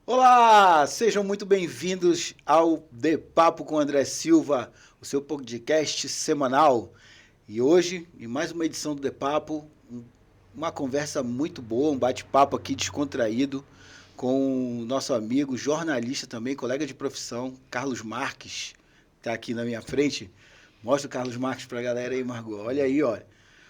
Olá, sejam muito bem-vindos ao De Papo com André Silva, o seu podcast semanal. E hoje, em mais uma edição do De Papo, uma conversa muito boa, um bate-papo aqui descontraído com o nosso amigo, jornalista também, colega de profissão, Carlos Marques, que está aqui na minha frente. Mostra o Carlos Marques para a galera aí, Margot. Olha aí, olha.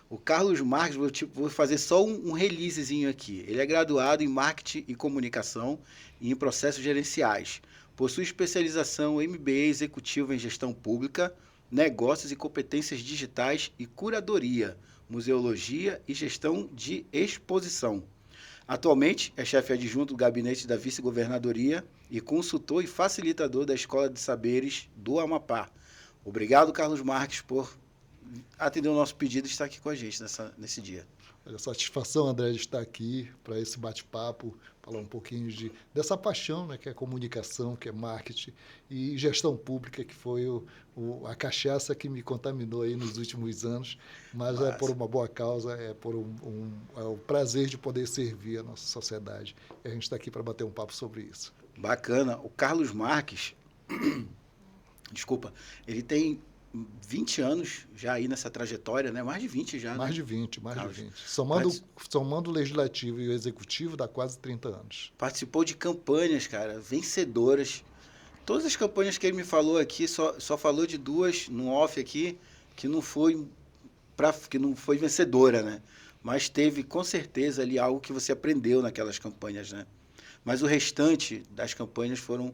O Carlos Marques, vou fazer só um releasezinho aqui. Ele é graduado em Marketing e Comunicação e em Processos Gerenciais. Possui especialização MBA Executivo em Gestão Pública, Negócios e Competências Digitais e Curadoria, Museologia e Gestão de Exposição. Atualmente é chefe adjunto do gabinete da vice-governadoria e consultor e facilitador da Escola de Saberes do Amapá. Obrigado, Carlos Marques, por atender o nosso pedido e estar aqui com a gente nesse dia. Olha, satisfação, André, de estar aqui para esse bate-papo, falar um pouquinho dessa paixão, né, que é comunicação, que é marketing e gestão pública, que foi a cachaça que me contaminou aí nos últimos anos, mas é por Mas, uma boa causa, é por é o prazer de poder servir a nossa sociedade. E a gente está aqui para bater um papo sobre isso. bacana. O Carlos Marques, desculpa, ele tem 20 anos já aí nessa trajetória, né? Mais de 20 já, Mais né? de 20, mais de Carlos, 20. Somando, partic- somando o legislativo e o executivo, dá quase 30 anos. participou de campanhas, cara, vencedoras. Todas as campanhas que ele me falou aqui, só falou de duas no off aqui, que não foi que não foi vencedora, né? Mas teve com certeza ali algo que você aprendeu naquelas campanhas, né? Mas o restante das campanhas foram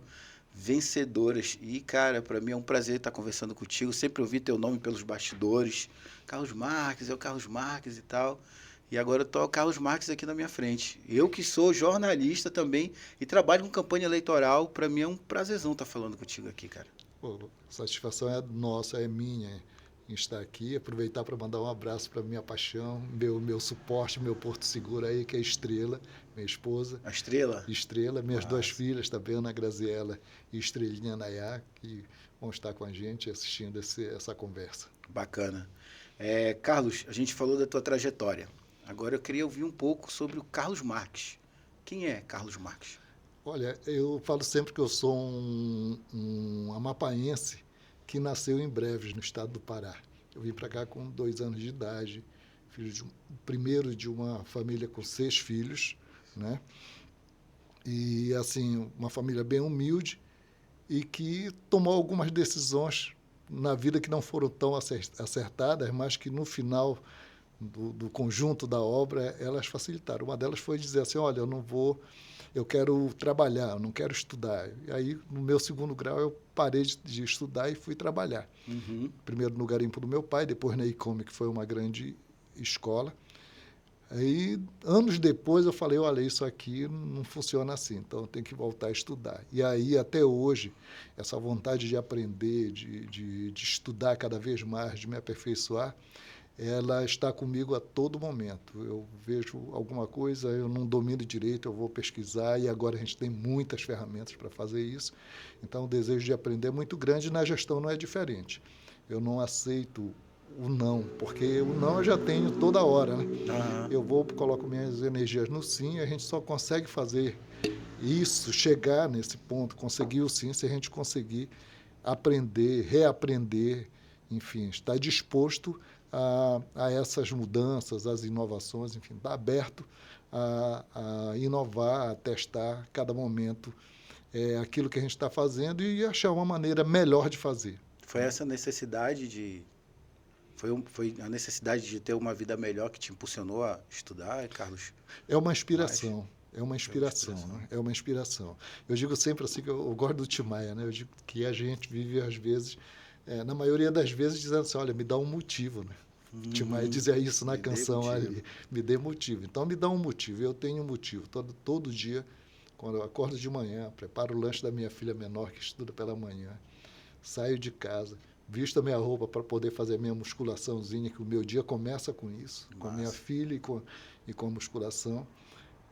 vencedoras. E, cara, para mim é um prazer estar conversando contigo. Sempre ouvi teu nome pelos bastidores. Carlos Marques, é o Carlos Marques e tal. E agora estou o Carlos Marques aqui na minha frente. Eu que sou jornalista também e trabalho com campanha eleitoral, para mim é um prazerzão estar falando contigo aqui, cara. Pô, satisfação é nossa, é minha em estar aqui. Aproveitar para mandar um abraço para minha paixão, meu suporte, meu porto seguro aí, que é Estrela, minha esposa. A estrela? Estrela, minhas duas Mas, filhas também, Ana Graziela e Estrelinha Nayá, que vão estar com a gente assistindo essa conversa. bacana. Carlos, a gente falou da tua trajetória. Agora eu queria ouvir um pouco sobre o Carlos Marques. Quem é Carlos Marques? Olha, eu falo sempre que eu sou um amapaense que nasceu em Breves, no estado do Pará. Eu vim para cá com 2 anos de idade, primeiro de uma família com 6 filhos, né? E, assim, uma família bem humilde e que tomou algumas decisões na vida que não foram tão acertadas, mas que no final do conjunto da obra elas facilitaram. Uma delas foi dizer assim, olha, eu quero trabalhar, eu não quero estudar. E aí, no meu segundo grau, eu parei de estudar e fui trabalhar. Uhum. Primeiro no garimpo do meu pai, depois na ICOME, que foi uma grande escola. Aí, anos depois, eu falei, olha, isso aqui não funciona assim, então eu tenho que voltar a estudar. E aí, até hoje, essa vontade de aprender, de estudar cada vez mais, de me aperfeiçoar, ela está comigo a todo momento. Eu vejo alguma coisa, eu não domino direito, eu vou pesquisar, e agora a gente tem muitas ferramentas para fazer isso. Então, o desejo de aprender é muito grande, e na gestão não é diferente. Eu não aceito o não, porque o não eu já tenho toda hora, né? Aham. Eu vou, coloco minhas energias no sim, e a gente só consegue fazer isso, chegar nesse ponto, conseguir o sim, se a gente conseguir aprender, reaprender, enfim, estar disposto a essas mudanças, às inovações, enfim, estar aberto a inovar, a testar cada momento aquilo que a gente está fazendo e achar uma maneira melhor de fazer. Foi essa necessidade de. Foi a necessidade de ter uma vida melhor que te impulsionou a estudar, Carlos? É uma Mas inspiração. É uma foi uma inspiração, inspiração. né? É uma inspiração. Eu digo sempre assim que eu gosto do Tim Maia, né? Eu digo que a gente vive às vezes, na maioria das vezes, dizendo assim, olha, me dá um motivo, né? Tim Maia dizia isso na Me dê canção motivo. ali, me dê motivo. Então me dá um motivo. Eu tenho um motivo. Todo dia, quando eu acordo de manhã, preparo o lanche da minha filha menor que estuda pela manhã, saio de casa, visto a minha roupa para poder fazer a minha musculaçãozinha, que o meu dia começa com isso, com a minha Massa. filha e com a musculação.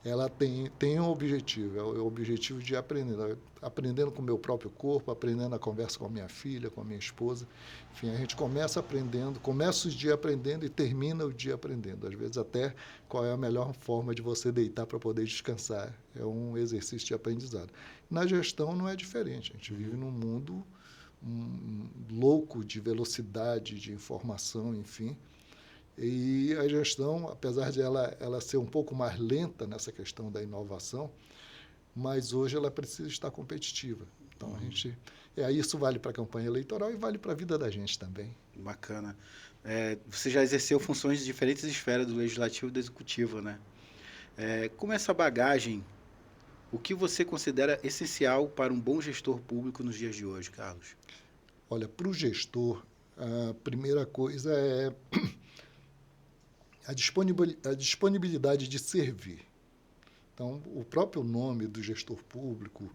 ela tem um objetivo, é o objetivo de aprender, aprendendo com o meu próprio corpo, aprendendo a conversa com a minha filha, com a minha esposa. Enfim, a gente começa aprendendo, começa o dia aprendendo e termina o dia aprendendo. Às vezes até qual é a melhor forma de você deitar para poder descansar. É um exercício de aprendizado. Na gestão não é diferente, a gente vive num mundo louco de velocidade, de informação, enfim. E a gestão, apesar de ela ser um pouco mais lenta nessa questão da inovação, mas hoje ela precisa estar competitiva. Então, isso vale para a campanha eleitoral e vale para a vida da gente também. Bacana. Você já exerceu funções de diferentes esferas do Legislativo e do Executivo, né? Com essa bagagem, o que você considera essencial para um bom gestor público nos dias de hoje, Carlos? Olha, para o gestor, a primeira coisa é a disponibilidade de servir. Então, o próprio nome do gestor público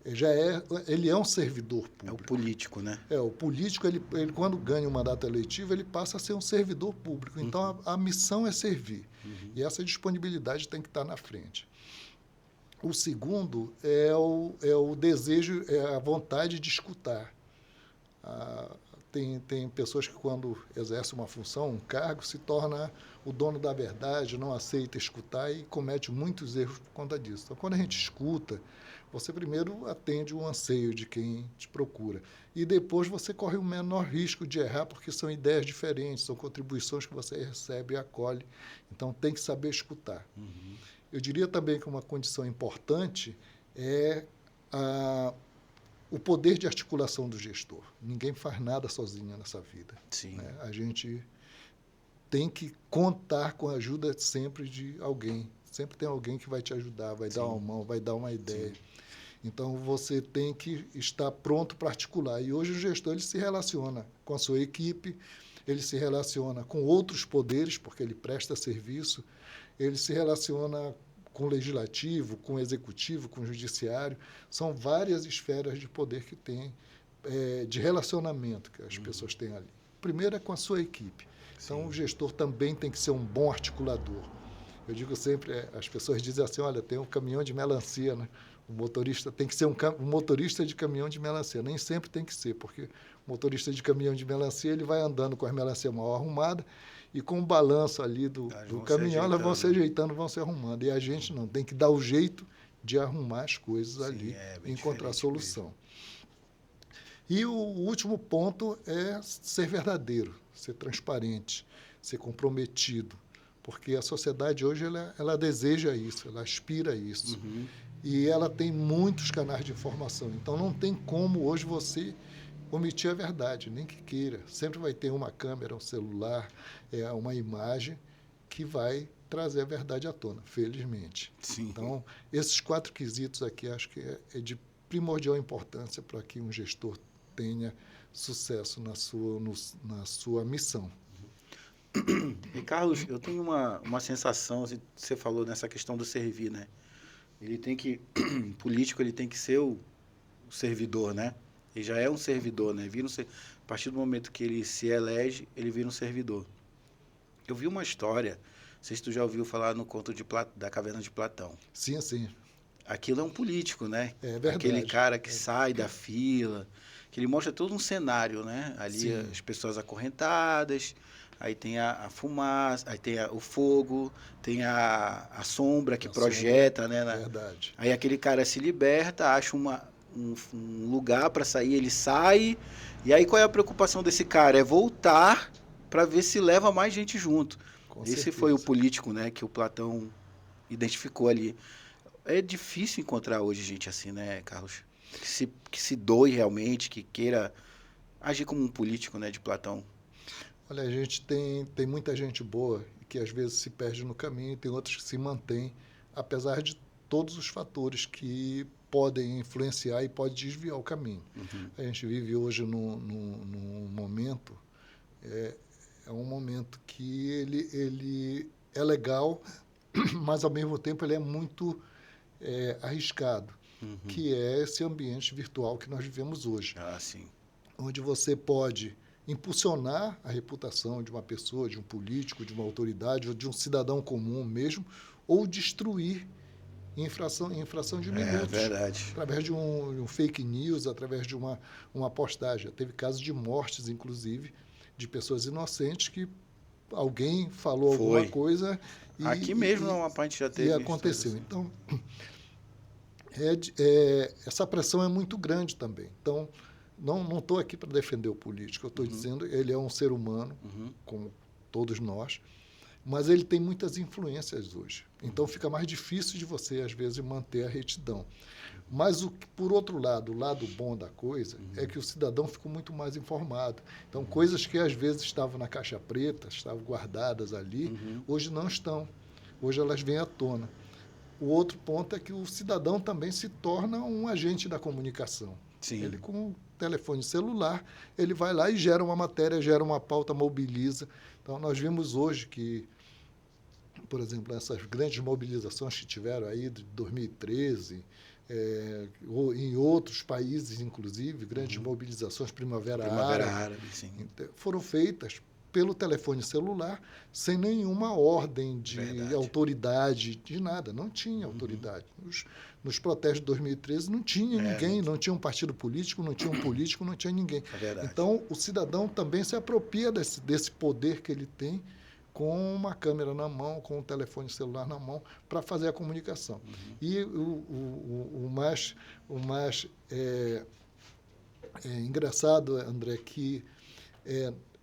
ele é um servidor público. É o político, né? O político, ele quando ganha um mandato eletivo, ele passa a ser um servidor público. Então, a missão é servir. E essa disponibilidade tem que estar na frente. O segundo é o desejo, é a vontade de escutar. Tem pessoas que, quando exercem uma função, um cargo, se torna o dono da verdade, não aceita escutar e comete muitos erros por conta disso. Então, quando a gente escuta, você primeiro atende o anseio de quem te procura. E depois você corre o menor risco de errar, porque são ideias diferentes, são contribuições que você recebe e acolhe. Então, tem que saber escutar. Eu diria também que uma condição importante é o poder de articulação do gestor. Ninguém faz nada sozinho nessa vida. Sim. Né? A gente tem que contar com a ajuda sempre de alguém. Sempre tem alguém que vai te ajudar, vai dar uma mão, vai dar uma ideia. Sim. Então, você tem que estar pronto para articular. E hoje o gestor ele se relaciona com a sua equipe, ele se relaciona com outros poderes, porque ele presta serviço, ele se relaciona com o legislativo, com o executivo, com o judiciário. São várias esferas de poder que tem, de relacionamento que as pessoas têm ali. Primeiro é com a sua equipe. Então, Sim. O gestor também tem que ser um bom articulador. Eu digo sempre, as pessoas dizem assim, olha, tem um caminhão de melancia, né? O motorista tem que ser um motorista de caminhão de melancia. Nem sempre tem que ser, porque o motorista de caminhão de melancia, ele vai andando com as melancias mal arrumadas e com o balanço ali do caminhão, elas vão se ajeitando, vão se arrumando. E a gente não, tem que dar o jeito de arrumar as coisas ali e encontrar a solução. Mesmo. E o último ponto é ser verdadeiro, ser transparente, ser comprometido, porque a sociedade hoje ela deseja isso, ela aspira a isso. E ela tem muitos canais de informação. Então, não tem como hoje você omitir a verdade, nem que queira. Sempre vai ter uma câmera, um celular, uma imagem que vai trazer a verdade à tona, felizmente. Sim. Então, esses 4 quesitos aqui acho que é de primordial importância para que um gestor tenha sucesso na sua missão. E, Carlos, eu tenho uma sensação, você falou nessa questão do servir, né? Ele tem que, o político, ele tem que ser o servidor, né? Ele já é um servidor, né? A partir do momento que ele se elege, ele vira um servidor. Eu vi uma história, não sei se tu já ouviu falar no conto da Caverna de Platão. Sim, sim. Aquilo é um político, né? É verdade. Aquele cara que sai da fila, que ele mostra todo um cenário, né? Ali Sim. As pessoas acorrentadas, aí tem a fumaça, aí tem o fogo, tem a sombra que projeta, sombra, né? Verdade. Aí aquele cara se liberta, acha um lugar para sair, ele sai, e aí qual é a preocupação desse cara? É voltar para ver se leva mais gente junto. Esse foi o político, né, que o Platão identificou ali. É difícil encontrar hoje gente assim, né, Carlos? Que se doe realmente, que queira agir como um político, né, de Platão. Olha, a gente tem muita gente boa que às vezes se perde no caminho e tem outros que se mantêm, apesar de todos os fatores que podem influenciar e podem desviar o caminho. A gente vive hoje num momento, é um momento que ele é legal, mas ao mesmo tempo ele é muito arriscado, que é esse ambiente virtual que nós vivemos hoje. Ah, sim. Onde você pode impulsionar a reputação de uma pessoa, de um político, de uma autoridade, ou de um cidadão comum mesmo, ou destruir em fração de minutos. É verdade. Através de um fake news, através de uma postagem. Teve casos de mortes, inclusive, de pessoas inocentes que alguém falou alguma coisa e... Aqui mesmo, na Amapá, a gente já teve. E aconteceu. Assim. Então, essa pressão é muito grande também. Então, não estou aqui para defender o político. Eu estou dizendo ele é um ser humano, como todos nós, mas ele tem muitas influências hoje. Então, fica mais difícil de você, às vezes, manter a retidão. Mas, por outro lado, o lado bom da coisa é que o cidadão ficou muito mais informado. Então, coisas que, às vezes, estavam na caixa preta, estavam guardadas ali, hoje não estão. Hoje elas vêm à tona. O outro ponto é que o cidadão também se torna um agente da comunicação. Sim. Ele, com o telefone celular, ele vai lá e gera uma matéria, gera uma pauta, mobiliza. Então, nós vimos hoje que, por exemplo, essas grandes mobilizações que tiveram aí de 2013, em outros países, inclusive, grandes mobilizações, Primavera Árabe, sim. Foram feitas pelo telefone celular, sem nenhuma ordem de autoridade, de nada. Não tinha autoridade. Nos protestos de 2013 não tinha ninguém, não tinha um partido político, não tinha um político, não tinha ninguém. Então, o cidadão também se apropria desse poder que ele tem com uma câmera na mão, com um telefone celular na mão, para fazer a comunicação. E o mais engraçado, André, que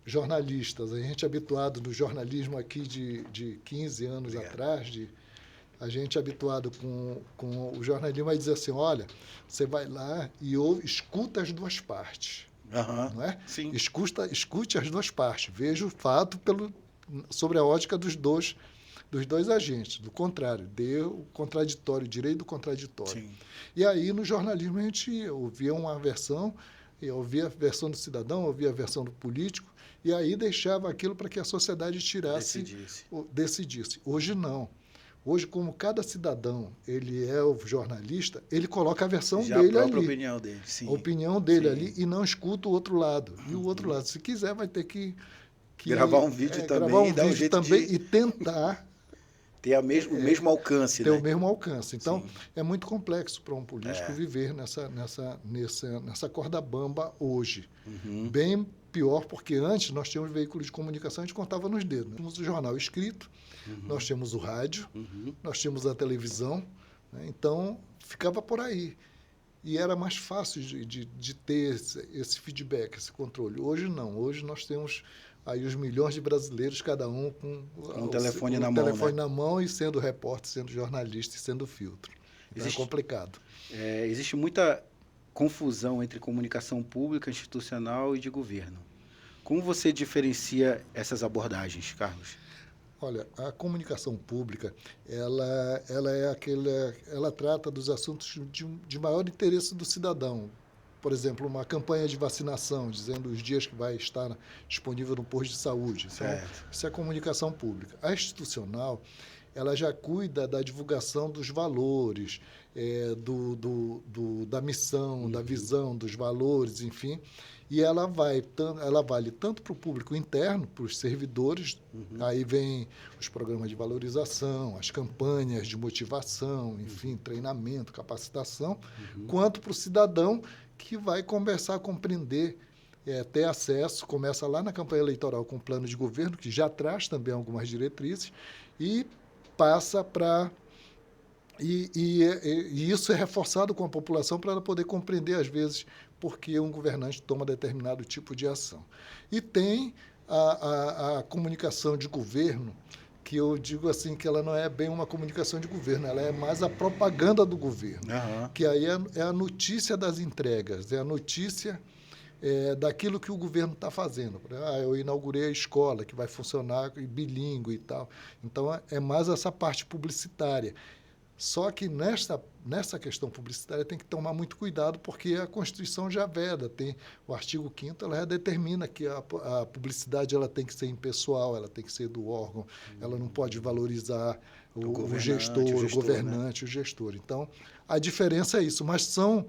jornalistas, a gente é habituado no jornalismo aqui de 15 anos atrás, a gente é habituado com o jornalismo a dizer assim, olha, você vai lá e escuta as duas partes. Não é? Sim. Escute as duas partes, veja o fato sobre a ótica dos dois agentes, do contrário, dê o contraditório, o direito do contraditório. Sim. E aí, no jornalismo, a gente ouvia uma versão, ouvia a versão do cidadão, ouvia a versão do político, e aí deixava aquilo para que a sociedade decidisse. Hoje não. Hoje, como cada cidadão ele é o jornalista, ele coloca a versão dele ali. A opinião dele, sim. A opinião dele ali e não escuta o outro lado. E o outro lado, se quiser, vai ter que gravar um vídeo também, e tentar ter o mesmo alcance. Ter o mesmo alcance. Então, é muito complexo para um político viver nessa corda bamba hoje. Bem pior, porque antes nós tínhamos veículos de comunicação, a gente contava nos dedos. Nós tínhamos o jornal escrito, nós tínhamos o rádio, nós tínhamos a televisão, né? Então, ficava por aí. E era mais fácil de ter esse feedback, esse controle. Hoje não. Hoje nós temos aí os milhões de brasileiros, cada um com o telefone na mão e sendo repórter, sendo jornalista e sendo filtro. Então é complicado. Existe muita confusão entre comunicação pública, institucional e de governo. Como você diferencia essas abordagens, Carlos? Olha, a comunicação pública, ela trata dos assuntos de maior interesse do cidadão. Por exemplo, uma campanha de vacinação, dizendo os dias que vai estar disponível no posto de saúde. Isso é comunicação pública. A institucional, ela já cuida da divulgação dos valores, da missão, da visão, dos valores, enfim. E ela vale tanto para o público interno, para os servidores, aí vem os programas de valorização, as campanhas de motivação, enfim, treinamento, capacitação, quanto para o cidadão que vai conversar, compreender, ter acesso, começa lá na campanha eleitoral com o plano de governo, que já traz também algumas diretrizes, e passa para... E isso é reforçado com a população para ela poder compreender, às vezes, por que um governante toma determinado tipo de ação. E tem a comunicação de governo, que eu digo assim, que ela não é bem uma comunicação de governo, ela é mais a propaganda do governo, que aí é a notícia das entregas, é a notícia daquilo que o governo está fazendo. Eu inaugurei a escola, que vai funcionar bilíngue e tal. Então, é mais essa parte publicitária. Só que nessa questão publicitária, tem que tomar muito cuidado, porque a Constituição já veda, tem o artigo 5º, ela já determina que a publicidade ela tem que ser impessoal, ela tem que ser do órgão, ela não pode valorizar o gestor, o governante, né? O gestor. Então, a diferença é isso, mas são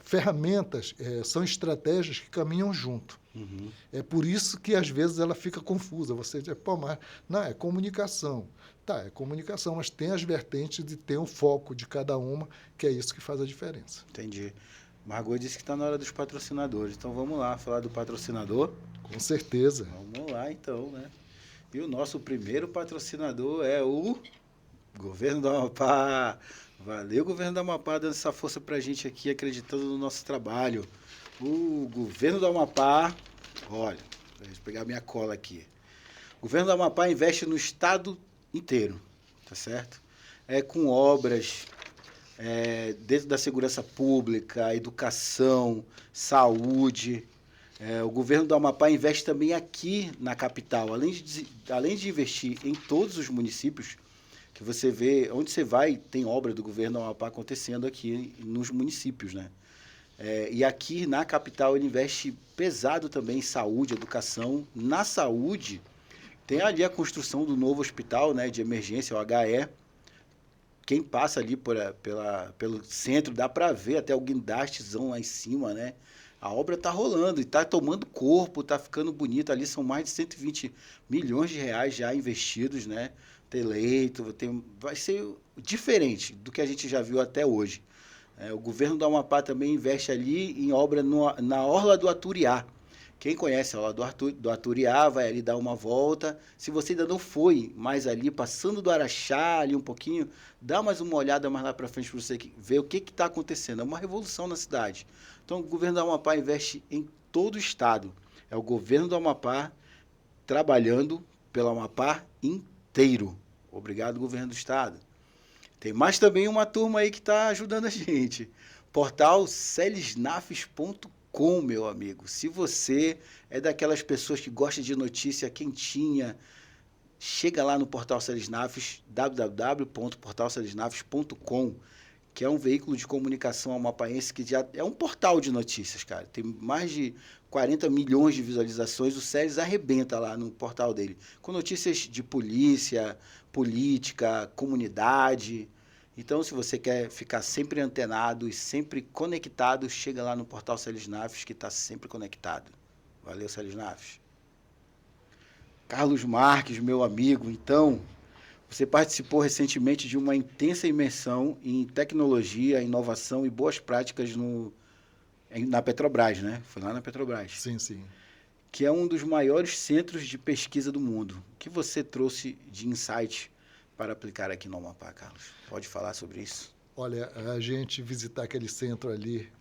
ferramentas, são estratégias que caminham junto. Uhum. É por isso que, às vezes, ela fica confusa. Você diz, pô, mas não, é comunicação. Tá, é comunicação, mas tem as vertentes e tem o foco de cada uma, que é isso que faz a diferença. Entendi. Margot disse que está na hora dos patrocinadores. Então, vamos lá falar do patrocinador? Com certeza. Vamos lá, então, né? E o nosso primeiro patrocinador é o Governo do Amapá. Valeu, Governo do Amapá, dando essa força pra gente aqui, acreditando no nosso trabalho. O Governo do Amapá, olha, deixa eu pegar minha cola aqui. O Governo do Amapá investe no estado inteiro, tá certo? Com obras dentro da segurança pública, educação, saúde. O Governo do Amapá investe também aqui na capital, além de investir em todos os municípios, que você vê, onde você vai, tem obra do Governo do Amapá acontecendo aqui nos municípios, né? E aqui na capital ele investe pesado também em saúde, educação. Na saúde, tem ali a construção do novo hospital, né, de emergência, o HE. Quem passa ali pelo centro, dá para ver até o guindastezão lá em cima, né? A obra está rolando e está tomando corpo, está ficando bonito. Ali são mais de 120 milhões de reais já investidos, né? Tem leito, vai ser diferente do que a gente já viu até hoje. O Governo do Amapá também investe ali em obra na Orla do Aturiá. Quem conhece a Orla do Aturiá vai ali dar uma volta. Se você ainda não foi mais ali, passando do Araxá ali um pouquinho, dá mais uma olhada mais lá para frente para você ver o que está acontecendo. É uma revolução na cidade. Então, o Governo do Amapá investe em todo o estado. É o Governo do Amapá trabalhando pelo Amapá inteiro. Obrigado, Governo do Estado. Tem mais também uma turma aí que está ajudando a gente. Portal celisnafs.com, meu amigo. Se você é daquelas pessoas que gosta de notícia quentinha, chega lá no Portal Celisnafs, www.portalcelisnafs.com, que é um veículo de comunicação amapaense que já é um portal de notícias, cara. Tem mais de 40 milhões de visualizações. O Celis arrebenta lá no portal dele, com notícias de polícia, política, comunidade. Então, se você quer ficar sempre antenado e sempre conectado, chega lá no Portal Celisnafs, que está sempre conectado. Valeu, Celisnafs. Carlos Marques, meu amigo, então, você participou recentemente de uma intensa imersão em tecnologia, inovação e boas práticas na Petrobras, né? Foi lá na Petrobras. Sim, sim. Que é um dos maiores centros de pesquisa do mundo. O que você trouxe de insight para aplicar aqui no Amapá, Carlos? Pode falar sobre isso? Olha, a gente visitar aquele centro ali,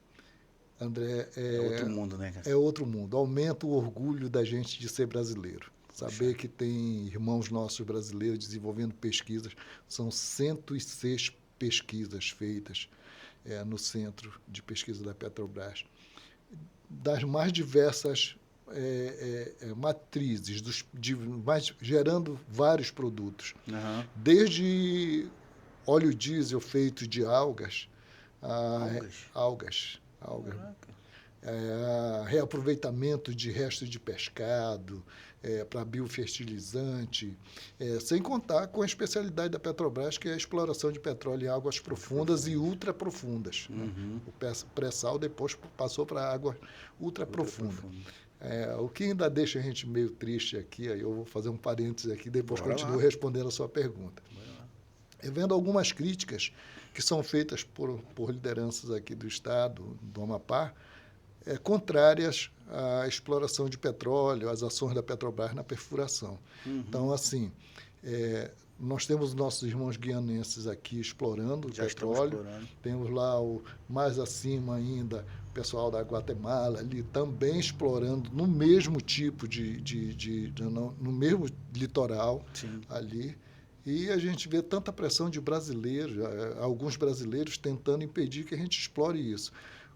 André... É outro mundo, né, cara? É outro mundo. Aumenta o orgulho da gente de ser brasileiro. Saber que tem irmãos nossos brasileiros desenvolvendo pesquisas. São 106 pesquisas feitas no Centro de Pesquisa da Petrobras, das mais diversas matrizes, gerando vários produtos. Uhum. Desde óleo diesel feito de algas, reaproveitamento de restos de pescado, para biofertilizante, sem contar com a especialidade da Petrobras, que é a exploração de petróleo em águas profundas e ultraprofundas. Uhum. O pré-sal depois passou para água ultraprofunda. O que ainda deixa a gente meio triste aqui, aí eu vou fazer um parênteses aqui, depois continuo respondendo a sua pergunta. Vendo algumas críticas que são feitas por lideranças aqui do Estado, do Amapá, contrárias à exploração de petróleo, às ações da Petrobras na perfuração. Uhum. Então, assim, nós temos nossos irmãos guianenses aqui explorando o petróleo. Temos lá, mais acima ainda, o pessoal da Guatemala ali também explorando no mesmo tipo no mesmo litoral. Sim. Ali. E a gente vê tanta pressão de brasileiros, alguns brasileiros tentando impedir que a gente explore isso.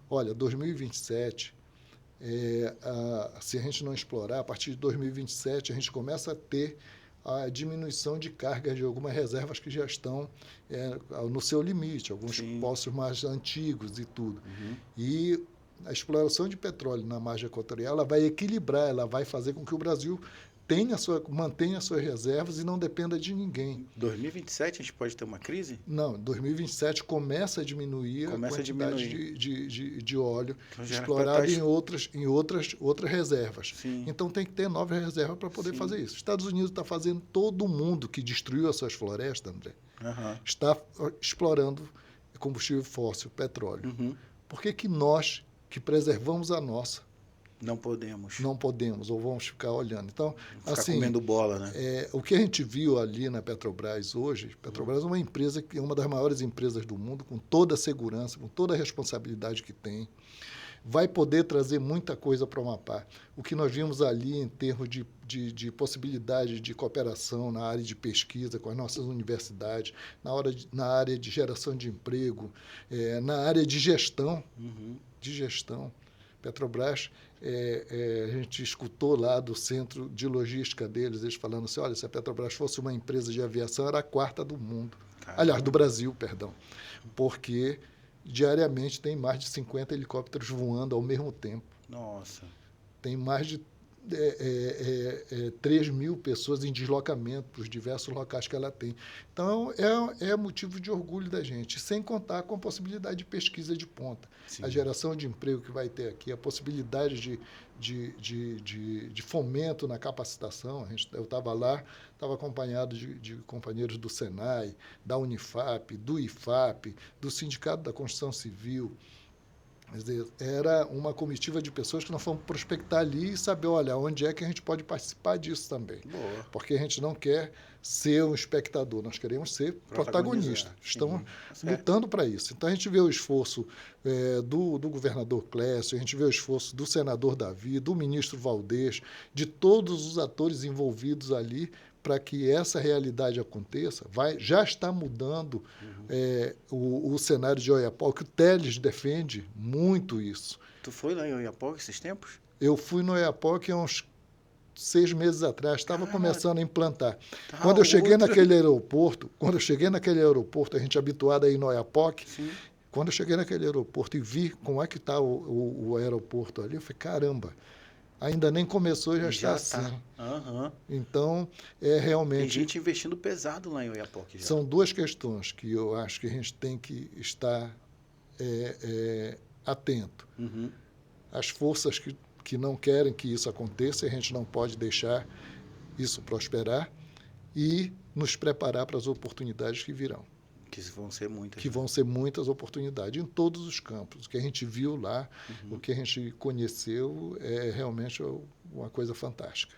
Olha, 2027, se a gente não explorar, a partir de 2027 a gente começa a ter a diminuição de cargas de algumas reservas que já estão no seu limite, alguns Sim. poços mais antigos e tudo. Uhum. E a exploração de petróleo na margem equatorial ela vai equilibrar, ela vai fazer com que o Brasil mantenha suas reservas e não dependa de ninguém. 2027 a gente pode ter uma crise? Não, 2027 começa a diminuir a quantidade de óleo explorado em outras reservas. Sim. Então tem que ter novas reservas para poder fazer isso. Os Estados Unidos está fazendo, todo mundo que destruiu as suas florestas, André, está explorando combustível fóssil, petróleo. Uhum. Por que nós, que preservamos a nossa, não podemos ou vamos ficar olhando? Então, ficar comendo bola, né? O que a gente viu ali na Petrobras hoje, Petrobras é uma empresa que é uma das maiores empresas do mundo, com toda a segurança, com toda a responsabilidade que tem, vai poder trazer muita coisa para o Amapá. O que nós vimos ali em termos de possibilidade de cooperação na área de pesquisa com as nossas universidades, na área de geração de emprego, na área de gestão, Petrobras, a gente escutou lá do centro de logística deles, eles falando assim, olha, se a Petrobras fosse uma empresa de aviação, era a quarta do mundo. Caramba. Aliás, do Brasil, perdão. Porque diariamente tem mais de 50 helicópteros voando ao mesmo tempo. Nossa. Tem mais de 3 mil pessoas em deslocamento para os diversos locais que ela tem. Então, é motivo de orgulho da gente, sem contar com a possibilidade de pesquisa de ponta. Sim. A geração de emprego que vai ter aqui, a possibilidade de fomento na capacitação. Eu estava lá, estava acompanhado de companheiros do Senai, da Unifap, do IFAP, do Sindicato da Construção Civil. Quer dizer, era uma comitiva de pessoas que nós fomos prospectar ali e saber, olha, onde é que a gente pode participar disso também. Boa. Porque a gente não quer ser um espectador, nós queremos ser protagonistas. Estamos lutando para isso. Então, a gente vê o esforço do governador Clécio, a gente vê o esforço do senador Davi, do ministro Valdez, de todos os atores envolvidos ali, para que essa realidade aconteça. Já está mudando o cenário de Oiapoque. O Teles defende muito isso. Tu foi lá em Oiapoque esses tempos? Eu fui no Oiapoque há uns 6 meses atrás, estava começando a implantar. Quando eu cheguei naquele aeroporto, a gente é habituado a ir no Oiapoque, sim. Quando eu cheguei naquele aeroporto e vi como é que está o aeroporto ali, eu falei, caramba, ainda nem começou e já está assim. Uhum. Então, realmente... Tem gente investindo pesado lá em Oiapoque. Já. São duas questões que eu acho que a gente tem que estar atento. Uhum. As forças que não querem que isso aconteça, a gente não pode deixar isso prosperar e nos preparar para as oportunidades que virão. Que vão ser muitas. Que vão ser muitas oportunidades em todos os campos. O que a gente viu lá, o que a gente conheceu, é realmente uma coisa fantástica.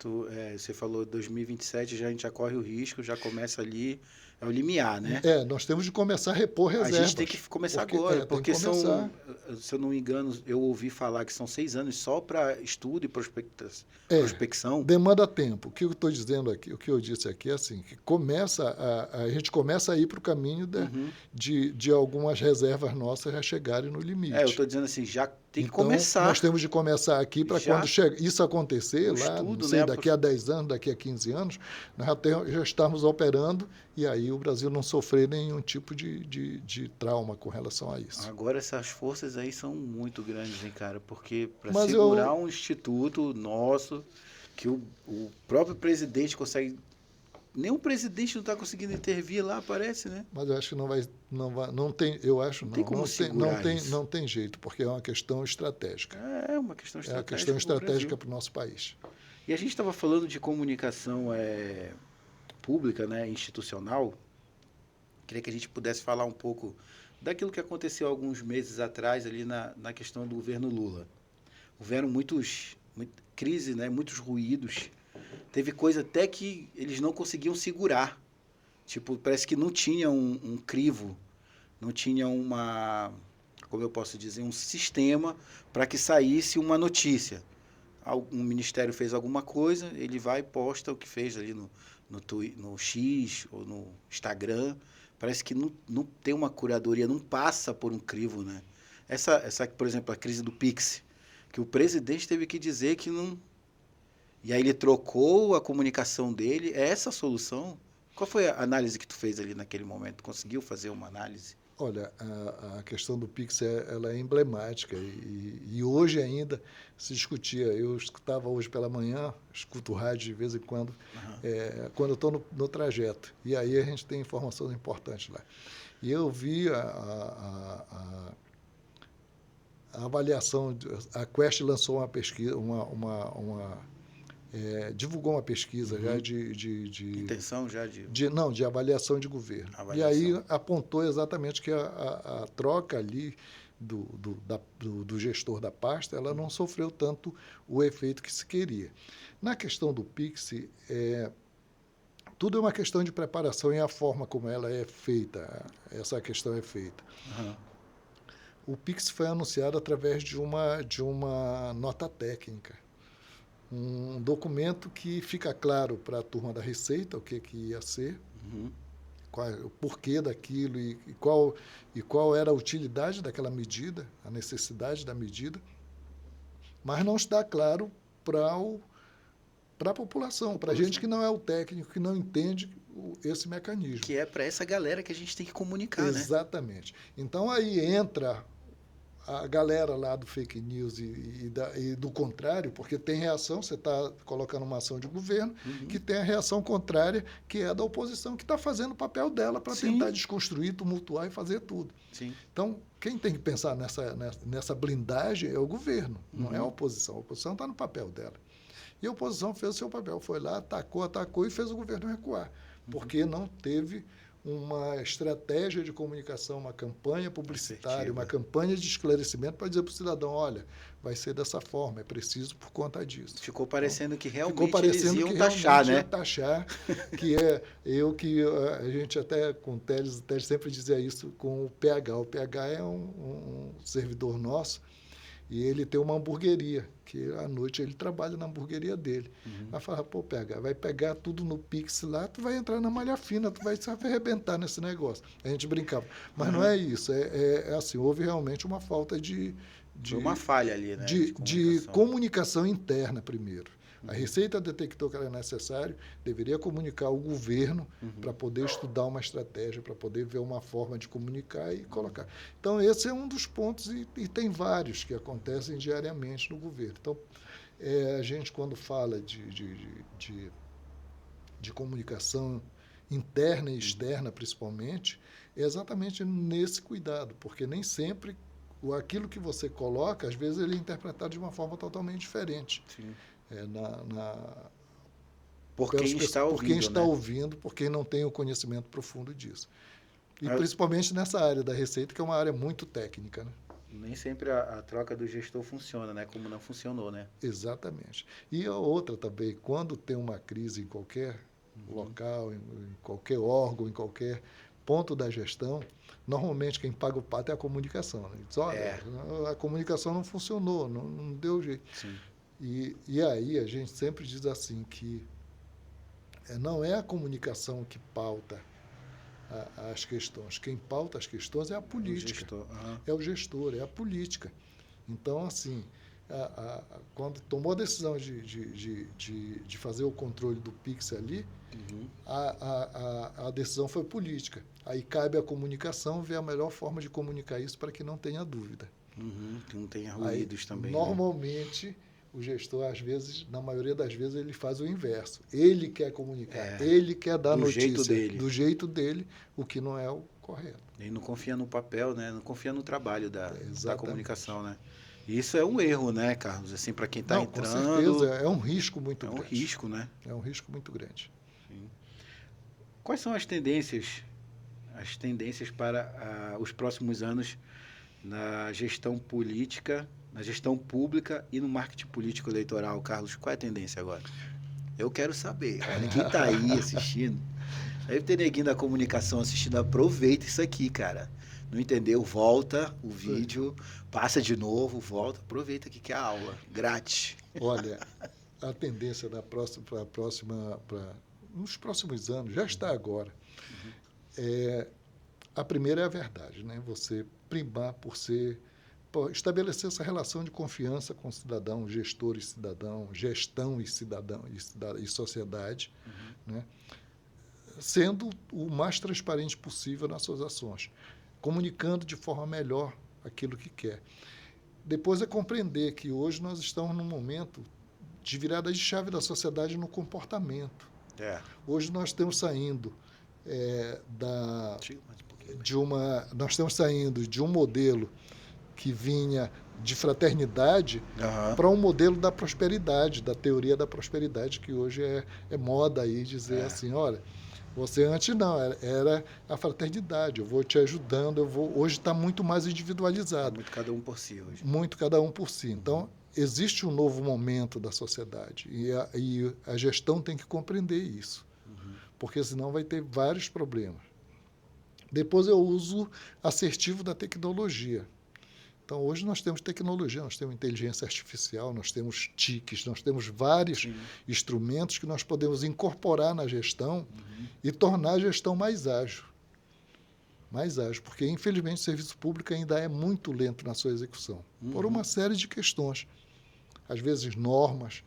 Você falou 2027, a gente já corre o risco, já começa ali, é o limiar, né? Nós temos de começar a repor reservas. A gente tem que começar agora, porque são, se eu não me engano, eu ouvi falar que são 6 anos só para estudo e prospecção. Demanda tempo. O que eu estou dizendo aqui, o que eu disse aqui é assim, que a gente começa a ir para o caminho de algumas reservas nossas já chegarem no limite. Eu estou dizendo assim, já tem que começar. Nós temos de começar aqui para quando isso acontecer, lá, estudo, não sei, né? daqui a 10 anos, daqui a 15 anos, nós já estamos operando e aí o Brasil não sofrer nenhum tipo de trauma com relação a isso. Agora, essas forças aí são muito grandes, hein, cara? Porque para segurar um instituto nosso, que o próprio presidente consegue... Nem o presidente não está conseguindo intervir lá, parece, né? Mas eu acho que não tem, eu acho não. Tem como segurar isso. Não tem jeito, porque é uma questão estratégica. É uma questão estratégica. É uma questão estratégica para o nosso país. E a gente estava falando de comunicação pública, né, institucional. Queria que a gente pudesse falar um pouco daquilo que aconteceu alguns meses atrás ali na questão do governo Lula. Houveram muita crise, né, muitos ruídos. Teve coisa até que eles não conseguiam segurar. Tipo, parece que não tinha um crivo, não tinha como eu posso dizer, um sistema para que saísse uma notícia. Um ministério fez alguma coisa, ele vai e posta o que fez ali no X ou no Instagram. Parece que não tem uma curadoria, não passa por um crivo, né? Essa, por exemplo, a crise do Pix, que o presidente teve que dizer que E aí ele trocou a comunicação dele. É essa a solução? Qual foi a análise que tu fez ali naquele momento? Conseguiu fazer uma análise? Olha, a questão do Pix ela é emblemática e hoje ainda se discutia. Eu escutava hoje pela manhã, escuto rádio de vez em quando eu estou no trajeto. E aí a gente tem informações importantes lá. E eu vi a avaliação, a Quest lançou uma pesquisa, divulgou uma pesquisa já Intenção já de de avaliação de governo. avaliação. E aí apontou exatamente que a troca ali do gestor da pasta, ela não sofreu tanto o efeito que se queria. Na questão do Pix, tudo é uma questão de preparação e a forma como ela é feita, essa questão é feita. Uhum. O Pix foi anunciado através de uma nota técnica, um documento que fica claro para a turma da Receita o que ia ser, o porquê daquilo e qual era a utilidade daquela medida, a necessidade da medida, mas não está claro para a população, para a gente que não é o técnico, que não entende esse mecanismo. Que é para essa galera que a gente tem que comunicar, Exatamente. Né? Então aí entra a galera lá do fake news e do contrário, porque tem reação, você está colocando uma ação de governo, que tem a reação contrária, que é a da oposição, que está fazendo o papel dela para tentar desconstruir, tumultuar e fazer tudo. Sim. Então, quem tem que pensar nessa blindagem é o governo, não é a oposição. A oposição está no papel dela. E a oposição fez o seu papel, foi lá, atacou e fez o governo recuar, porque não teve uma estratégia de comunicação, uma campanha publicitária, uma campanha de esclarecimento para dizer para o cidadão, olha, vai ser dessa forma, é preciso por conta disso. Ficou parecendo então, que realmente eles iam taxar, né? Taxar, que a gente até com o Teles sempre dizia isso com o PH. O PH é um servidor nosso, e ele tem uma hamburgueria, que à noite ele trabalha na hamburgueria dele. Aí fala, pô, PH, vai pegar tudo no Pix lá, tu vai entrar na malha fina, tu vai se arrebentar nesse negócio. A gente brincava. Mas não é isso, é assim, houve realmente uma falta de uma falha ali, né? De comunicação interna primeiro. A Receita detectou que era necessário, deveria comunicar ao governo para poder estudar uma estratégia, para poder ver uma forma de comunicar e colocar. Então, esse é um dos pontos, e tem vários que acontecem diariamente no governo. Então, a gente, quando fala de comunicação interna e externa, principalmente, é exatamente nesse cuidado, porque nem sempre aquilo que você coloca, às vezes, ele é interpretado de uma forma totalmente diferente. Sim. Por quem está ouvindo, por quem não tem o conhecimento profundo disso. E principalmente nessa área da Receita, que é uma área muito técnica, né? Nem sempre a troca do gestor funciona, né? Como não funcionou, né? Exatamente. E a outra também, quando tem uma crise em qualquer local, em qualquer órgão, em qualquer ponto da gestão, normalmente quem paga o pato é a comunicação. Né? Diz, olha, a comunicação não funcionou, não deu jeito. Sim. E aí a gente sempre diz assim que não é a comunicação que pauta as questões. Quem pauta as questões é a política. É o gestor, é a política. Então, assim, quando tomou a decisão de fazer o controle do Pix ali, a decisão foi política. Aí cabe à comunicação ver a melhor forma de comunicar isso para que não tenha dúvida. Que não tenha ruídos também. Normalmente... Né? O gestor, às vezes, na maioria das vezes, ele faz o inverso. Ele quer comunicar, ele quer dar notícia do jeito dele, o que não é o correto. Ele não confia no papel, né? Não confia no trabalho da comunicação, né? Isso é um erro, né, Carlos? Assim, para quem está entrando... Com certeza, é um risco muito grande. É um risco, né? É um risco muito grande. Sim. Quais são as tendências para os próximos anos na gestão política, na gestão pública e no marketing político eleitoral, Carlos? Qual é a tendência agora? Eu quero saber. Olha, quem está aí assistindo, deve ter neguinho da comunicação assistindo, aproveita isso aqui, cara. Não entendeu? Volta o vídeo, passa de novo, volta, aproveita aqui que é a aula, grátis. Olha, a tendência nos próximos anos, já está agora, a primeira é a verdade, né? Você primar por ser estabelecer essa relação de confiança com o cidadão, gestor e cidadão, gestão e cidadão e sociedade, né? Sendo o mais transparente possível nas suas ações, comunicando de forma melhor aquilo que quer. Depois é compreender que hoje nós estamos num momento de virada de chave da sociedade no comportamento. Hoje nós estamos saindo nós estamos saindo de um modelo que vinha de fraternidade para um modelo da prosperidade, da teoria da prosperidade, que hoje é moda aí dizer assim, olha, você antes não, era a fraternidade, eu vou te ajudando, hoje está muito mais individualizado. Muito cada um por si hoje. Muito cada um por si. Então, existe um novo momento da sociedade e a gestão tem que compreender isso, porque senão vai ter vários problemas. Depois é o uso assertivo da tecnologia. Então, hoje nós temos tecnologia, nós temos inteligência artificial, nós temos TICs, nós temos vários instrumentos que nós podemos incorporar na gestão e tornar a gestão mais ágil. Mais ágil, porque, infelizmente, o serviço público ainda é muito lento na sua execução, por uma série de questões. Às vezes, normas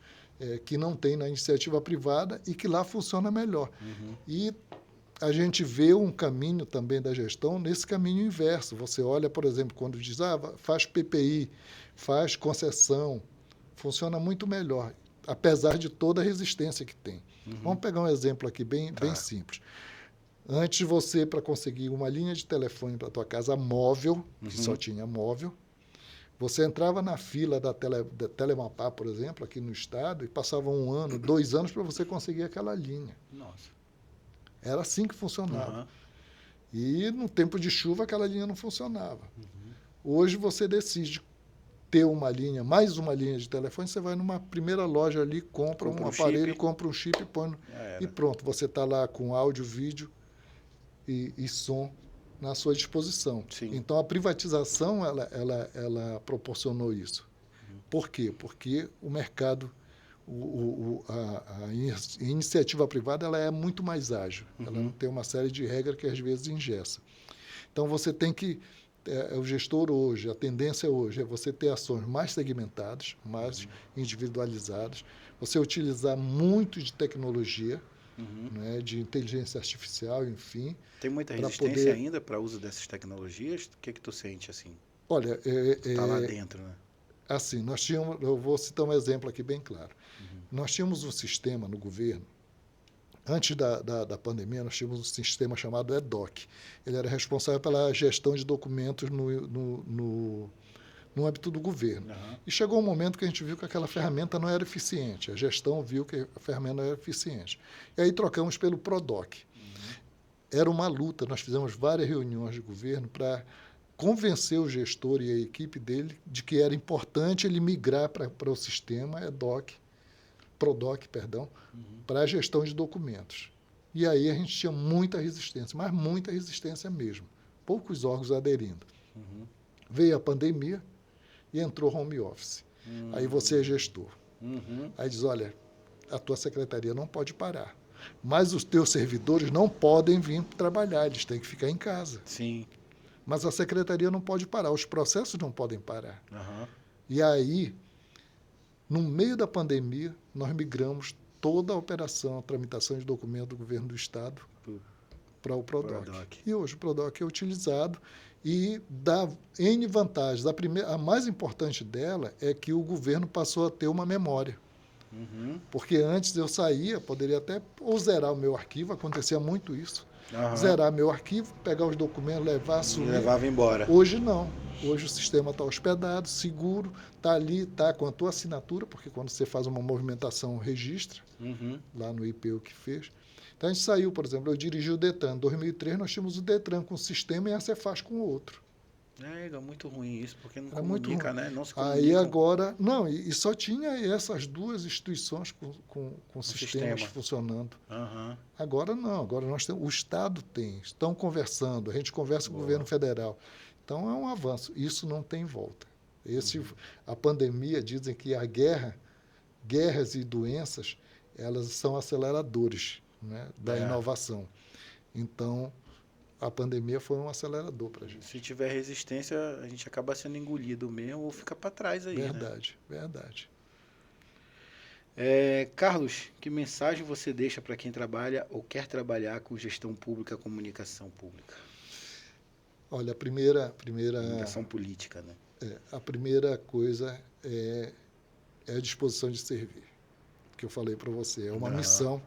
que não tem na iniciativa privada e que lá funciona melhor. E a gente vê um caminho também da gestão nesse caminho inverso. Você olha, por exemplo, quando diz, faz PPI, faz concessão, funciona muito melhor, apesar de toda a resistência que tem. Vamos pegar um exemplo aqui bem simples. Antes você, para conseguir uma linha de telefone para a tua casa móvel, que só tinha móvel, você entrava na fila da Telemapá, por exemplo, aqui no estado, e passava 1 ano, 2 anos para você conseguir aquela linha. Nossa. Era assim que funcionava. E no tempo de chuva aquela linha não funcionava. Hoje você decide ter mais uma linha de telefone, você vai numa primeira loja ali, compra um aparelho, compra um chip, põe e pronto, você está lá com áudio, vídeo e som na sua disposição. Sim. Então a privatização ela proporcionou isso. Por quê? Porque o mercado, a iniciativa privada ela é muito mais ágil. Ela não tem uma série de regras que às vezes engessa. Então você tem que o gestor hoje, a tendência hoje é você ter ações mais segmentadas, mais individualizadas, você utilizar muito de tecnologia, né, de inteligência artificial, enfim. Tem muita resistência ainda para o uso dessas tecnologias? O que é que tu sente assim? Olha, está lá dentro, né? Assim, eu vou citar um exemplo aqui bem claro. Nós tínhamos um sistema no governo, antes da pandemia, nós tínhamos um sistema chamado EDOC. Ele era responsável pela gestão de documentos no âmbito do governo. E chegou um momento que a gente viu que aquela ferramenta não era eficiente. A gestão viu que a ferramenta não era eficiente. E aí trocamos pelo PRODOC. Era uma luta, nós fizemos várias reuniões de governo para convencer o gestor e a equipe dele de que era importante ele migrar para o sistema PRODOC, para a gestão de documentos. E aí a gente tinha muita resistência, mas muita resistência mesmo. Poucos órgãos aderindo. Veio a pandemia e entrou home office. Aí você é gestor. Aí diz, olha, a tua secretaria não pode parar, mas os teus servidores não podem vir trabalhar, eles têm que ficar em casa. Sim. Mas a secretaria não pode parar, os processos não podem parar. E aí, no meio da pandemia, nós migramos toda a operação, a tramitação de documentos do governo do estado para o PRODOC. E hoje o PRODOC é utilizado e dá N vantagens. A mais importante dela é que o governo passou a ter uma memória. Porque antes eu saía, poderia até ou zerar o meu arquivo, acontecia muito isso. Zerar meu arquivo, pegar os documentos, levar, assumir. E levava embora. Hoje não. Hoje o sistema está hospedado, seguro, está ali, está com a tua assinatura, porque quando você faz uma movimentação, registra, lá no IPU que fez. Então a gente saiu, por exemplo, eu dirigi o Detran. Em 2003 nós tínhamos o Detran com um sistema e a Cefaz com o outro. É muito ruim isso, porque não Era comunica, né? Não se comunica. Aí agora, não, e só tinha essas duas instituições com sistemas funcionando. Agora não, agora nós temos, o Estado tem, estão conversando, a gente conversa com o governo federal. Então é um avanço, isso não tem volta. A pandemia, dizem que a guerras e doenças, elas são aceleradores, né, da inovação. Então, a pandemia foi um acelerador para a gente. Se tiver resistência, a gente acaba sendo engolido mesmo ou fica para trás aí, Verdade, verdade. Carlos, que mensagem você deixa para quem trabalha ou quer trabalhar com gestão pública, comunicação pública? Olha, Comunicação política, né? a primeira coisa é a disposição de servir, que eu falei para você. É uma missão,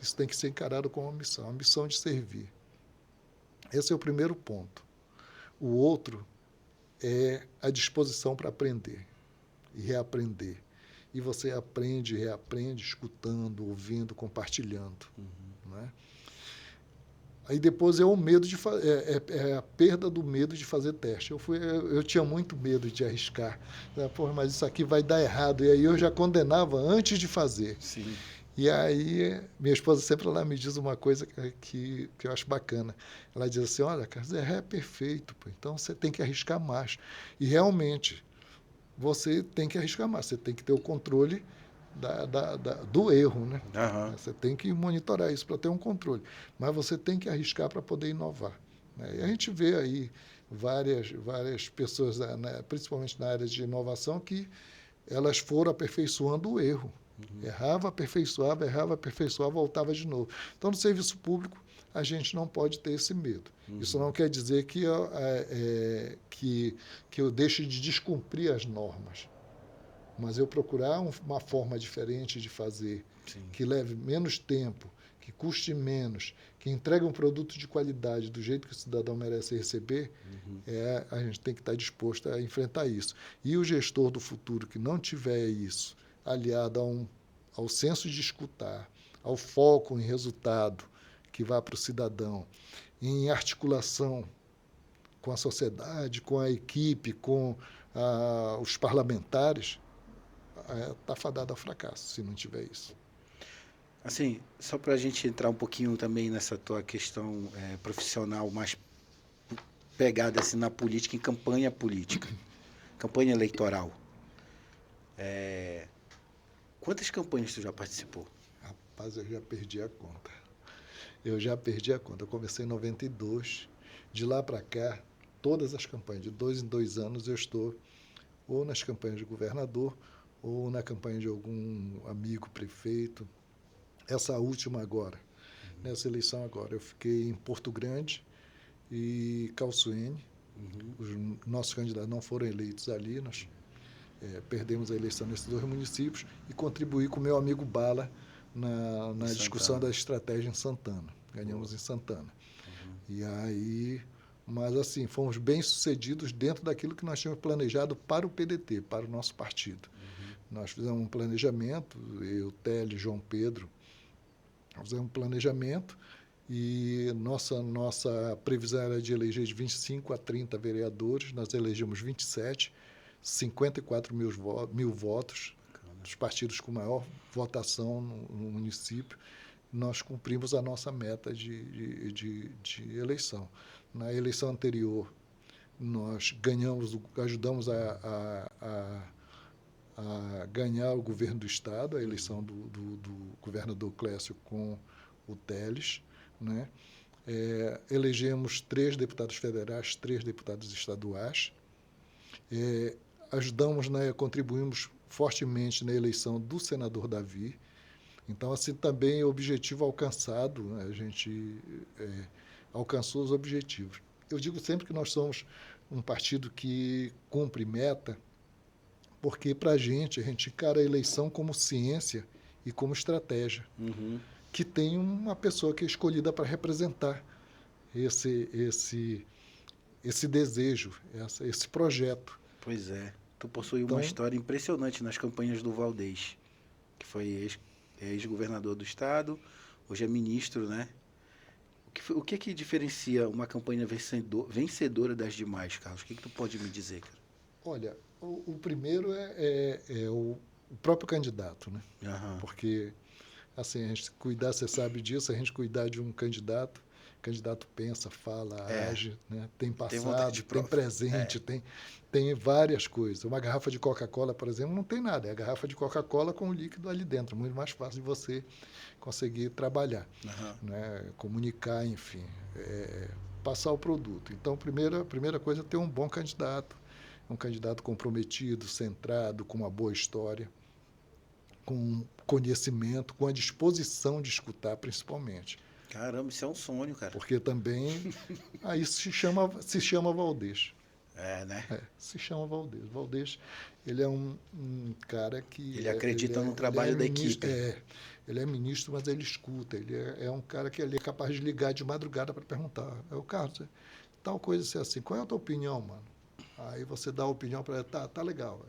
isso tem que ser encarado como uma missão, a missão de servir. Esse é o primeiro ponto. O outro é a disposição para aprender e reaprender. E você aprende e reaprende escutando, ouvindo, compartilhando. Né? Aí depois é o medo de é a perda do medo de fazer teste. Eu tinha muito medo de arriscar. Pô, mas isso aqui vai dar errado. E aí eu já condenava antes de fazer. Sim. E aí minha esposa sempre lá me diz uma coisa que eu acho bacana. Ela diz assim, olha, Carlos, errar é perfeito, pô, então você tem que arriscar mais. E realmente, você tem que arriscar mais, você tem que ter o controle do erro, né? Você tem que monitorar isso para ter um controle. Mas você tem que arriscar para poder inovar. Né? E a gente vê aí várias pessoas, né, principalmente na área de inovação, que elas foram aperfeiçoando o erro. Errava, aperfeiçoava, voltava de novo. Então, no serviço público, a gente não pode ter esse medo. Isso não quer dizer que eu deixe de descumprir as normas, mas eu procurar uma forma diferente de fazer, sim, que leve menos tempo, que custe menos, que entregue um produto de qualidade do jeito que o cidadão merece receber, a gente tem que estar disposto a enfrentar isso. E o gestor do futuro que não tiver isso, aliado ao senso de escutar, ao foco em resultado que vá para o cidadão, em articulação com a sociedade, com a equipe, com os parlamentares, está fadado ao fracasso, se não tiver isso. Assim, só para a gente entrar um pouquinho também nessa tua questão profissional, mais pegada assim, na política, em campanha política, campanha eleitoral. Quantas campanhas tu já participou? Rapaz, eu já perdi a conta. Eu comecei em 92. De lá para cá, todas as campanhas, de 2 em 2 anos, eu estou ou nas campanhas de governador ou na campanha de algum amigo prefeito. Essa última agora, nessa eleição agora, eu fiquei em Porto Grande e Calçoene. Os nossos candidatos não foram eleitos ali, nós perdemos a eleição nesses 2 municípios e contribuí com o meu amigo Bala na discussão da estratégia em Santana. Ganhamos em Santana. E aí, mas assim, fomos bem-sucedidos dentro daquilo que nós tínhamos planejado para o PDT, para o nosso partido. Nós fizemos um planejamento, eu, Télio, João Pedro, nós fizemos um planejamento e nossa previsão era de eleger de 25 a 30 vereadores, nós elegemos 27, 54 mil votos, dos partidos com maior votação no município. Nós cumprimos a nossa meta de eleição. Na eleição anterior, nós ajudamos a ganhar o governo do Estado, a eleição do governador Clécio com o Telles, né? Elegemos 3 deputados federais, 3 deputados estaduais, contribuímos fortemente na eleição do senador Davi. Então, assim, também é objetivo alcançado, né? A gente alcançou os objetivos. Eu digo sempre que nós somos um partido que cumpre meta, porque, para a gente encara a eleição como ciência e como estratégia, que tem uma pessoa que é escolhida para representar esse desejo, esse projeto. Pois é. Tu possui uma história impressionante nas campanhas do Valdez, que foi ex-governador do estado, hoje é ministro, né? O que diferencia uma campanha vencedora das demais, Carlos? O que tu pode me dizer, cara? Olha, o primeiro é o próprio candidato, né? Porque, assim, a gente cuidar, você sabe disso, a gente cuidar de um candidato, o candidato pensa, fala, age, né? Tem passado, tem presente, tem várias coisas. Uma garrafa de Coca-Cola, por exemplo, não tem nada. É a garrafa de Coca-Cola com o líquido ali dentro. Muito mais fácil de você conseguir trabalhar, né? Comunicar, enfim. passar o produto. Então, a primeira coisa é ter um bom candidato, um candidato comprometido, centrado, com uma boa história, com conhecimento, com a disposição de escutar, principalmente. Caramba, isso é um sonho, cara. Porque também aí se chama Valdez. Né? Se chama Valdez. Valdez, ele é um cara que... Ele acredita no trabalho da ministro, equipe. Ele é ministro, mas ele escuta. Ele é um cara que ele é capaz de ligar de madrugada para perguntar. O Carlos, tal coisa ser assim, qual é a tua opinião, mano? Aí você dá a opinião para ele, tá legal.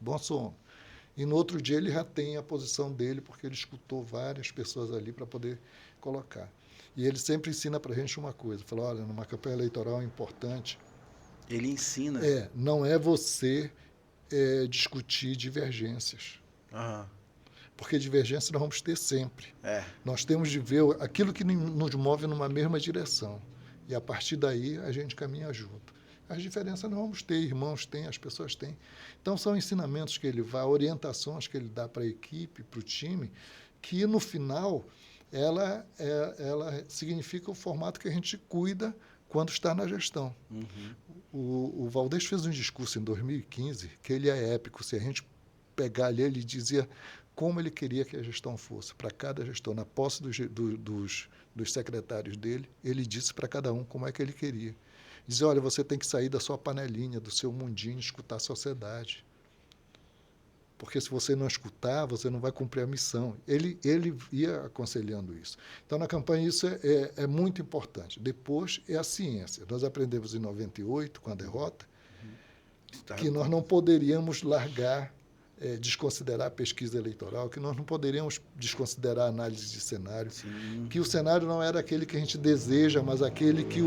Bom som. E no outro dia ele já tem a posição dele, porque ele escutou várias pessoas ali para poder colocar. E ele sempre ensina para a gente uma coisa. Fala, olha, numa campanha eleitoral é importante... Ele ensina. Não é você discutir divergências. Aham. Porque divergência nós vamos ter sempre. Nós temos de ver aquilo que nos move numa mesma direção. E a partir daí a gente caminha junto. As diferenças nós vamos ter, irmãos têm, as pessoas têm. Então são ensinamentos que ele vai, orientações que ele dá para a equipe, para o time, que no final ela significa o formato que a gente cuida quando está na gestão. Uhum. O Valdez fez um discurso em 2015 que ele é épico. Se a gente pegar ali, ele dizia como ele queria que a gestão fosse. Para cada gestor, na posse dos secretários dele, ele disse para cada um como é que ele queria. Dizia, olha, você tem que sair da sua panelinha, do seu mundinho, escutar a sociedade. Porque se você não escutar, você não vai cumprir a missão. Ele ia aconselhando isso. Então, na campanha, isso é muito importante. Depois, é a ciência. Nós aprendemos em 98, com a derrota, que nós não poderíamos largar, desconsiderar a pesquisa eleitoral, que nós não poderíamos desconsiderar a análise de cenário, que o cenário não era aquele que a gente deseja, mas aquele que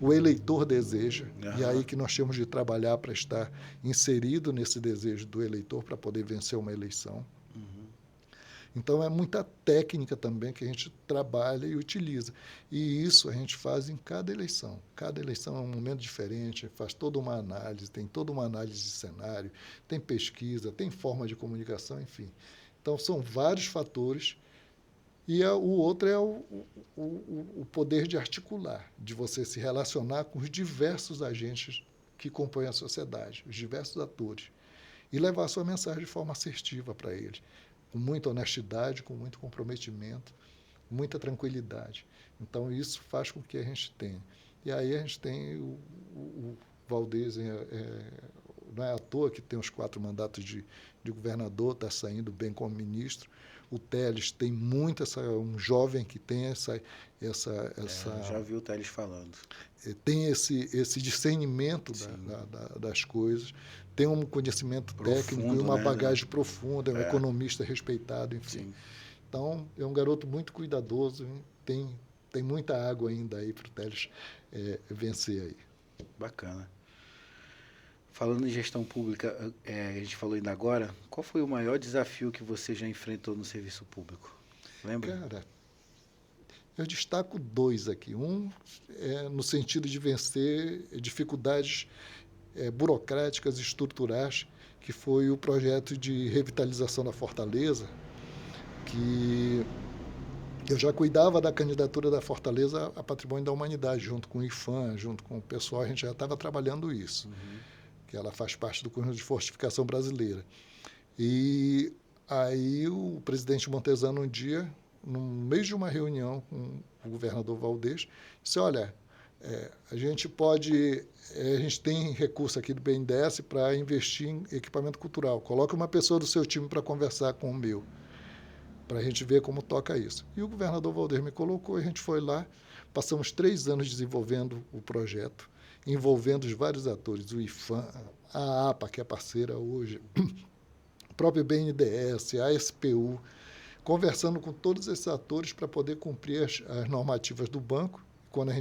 o eleitor deseja, e aí que nós temos de trabalhar para estar inserido nesse desejo do eleitor para poder vencer uma eleição. Então, é muita técnica também que a gente trabalha e utiliza. E isso a gente faz em cada eleição. Cada eleição é um momento diferente, faz toda uma análise, tem toda uma análise de cenário, tem pesquisa, tem forma de comunicação, enfim. Então, são vários fatores. E o outro é o poder de articular, de você se relacionar com os diversos agentes que compõem a sociedade, os diversos atores, e levar a sua mensagem de forma assertiva para eles, com muita honestidade, com muito comprometimento, muita tranquilidade. Então, isso faz com que a gente tenha. E aí a gente tem o Valdez, não é à toa que tem os 4 mandatos de governador, está saindo bem como ministro. O Teles tem muito um jovem que tem essa já vi o Teles falando. Tem esse discernimento das coisas, tem um conhecimento técnico e uma bagagem profunda, é um economista respeitado, enfim. Sim. Então, é um garoto muito cuidadoso, tem muita água ainda aí para o Teles vencer aí. Bacana. Falando em gestão pública, a gente falou ainda agora, qual foi o maior desafio que você já enfrentou no serviço público? Lembra? Cara, eu destaco 2 aqui. Um é no sentido de vencer dificuldades burocráticas e estruturais, que foi o projeto de revitalização da Fortaleza, que eu já cuidava da candidatura da Fortaleza a Patrimônio da Humanidade, junto com o IFAM, junto com o pessoal, a gente já estava trabalhando isso. Que ela faz parte do Conjunto de Fortificação Brasileira. E aí o presidente Montezano, um dia, no meio de uma reunião com o governador Valdez, disse, olha, a gente tem recurso aqui do BNDES para investir em equipamento cultural. Coloca uma pessoa do seu time para conversar com o meu, para a gente ver como toca isso. E o governador Valdez me colocou, a gente foi lá, passamos 3 anos desenvolvendo o projeto, envolvendo os vários atores, o IFAM, a APA, que é parceira hoje, o próprio BNDES, a SPU, conversando com todos esses atores para poder cumprir as normativas do banco. Quando